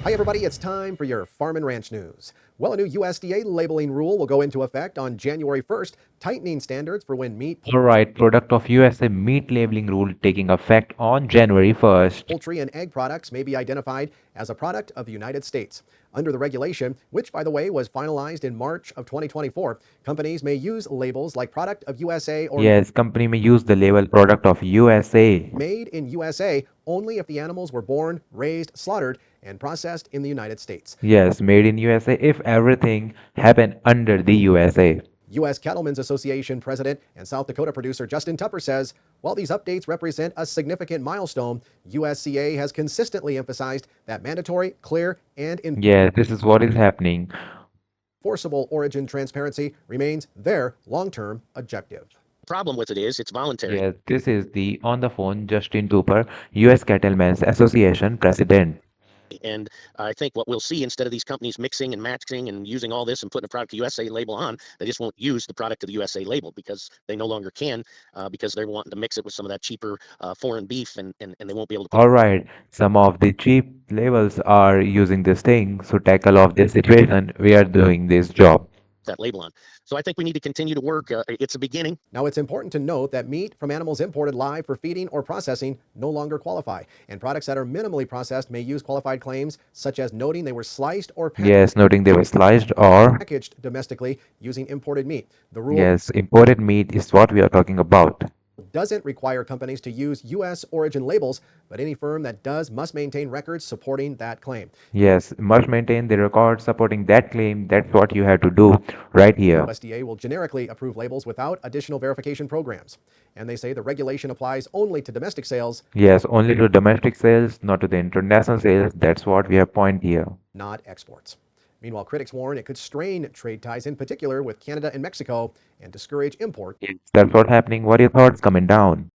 Hi, everybody. It's time for your Farm and Ranch news. Well, a new USDA labeling rule will go into effect on January 1st, tightening standards for when meat, Alright, product of USA meat labeling rule taking effect on January 1st. poultry, and egg products may be identified as a product of the United States. Under the regulation, which, by the way, was finalized in March of 2024, companies may use labels like product of USA or Yes, company may use the label product of USA. made in USA only if the animals were born, raised, slaughtered, and processed in the United States. Yes, made in USA if everything happened under the USA. U.S. Cattlemen's Association president and South Dakota producer Justin Tupper says, while these updates represent a significant milestone, USCA has consistently emphasized that mandatory, clear, and Yes, this is what is happening. enforceable origin transparency remains their long-term objective. Problem with it is it's voluntary. Yes, this is the on the phone Justin Tupper, US Cattlemen's Association president. And I think what we'll see, instead of these companies mixing and matching and using all this and putting a product USA label on, they just won't use the product of the USA label because they no longer can, because they're wanting to mix it with some of that cheaper foreign beef, and they won't be able to put Alright, some of the cheap labels are using this thing to tackle off this situation. We are doing this job. that label on. So I think we need to continue to work. It's a beginning. Now, it's important to note that meat from animals imported live for feeding or processing no longer qualify, and products that are minimally processed may use qualified claims, such as noting they were sliced or Yes, noting they were sliced or packaged domestically using imported meat. The rule yes, imported meat is what we are talking about. doesn't require companies to use U.S. origin labels, but any firm that does must maintain records supporting that claim. Yes, must maintain the record supporting that claim. That's what you have to do right here. USDA will generically approve labels without additional verification programs. And they say the regulation applies only to domestic sales, Yes, only to domestic sales, not to the international sales. That's what we have point here. not exports. Meanwhile, critics warn it could strain trade ties, in particular with Canada and Mexico, and discourage import. Yes, that's what happening. What are your thoughts coming down?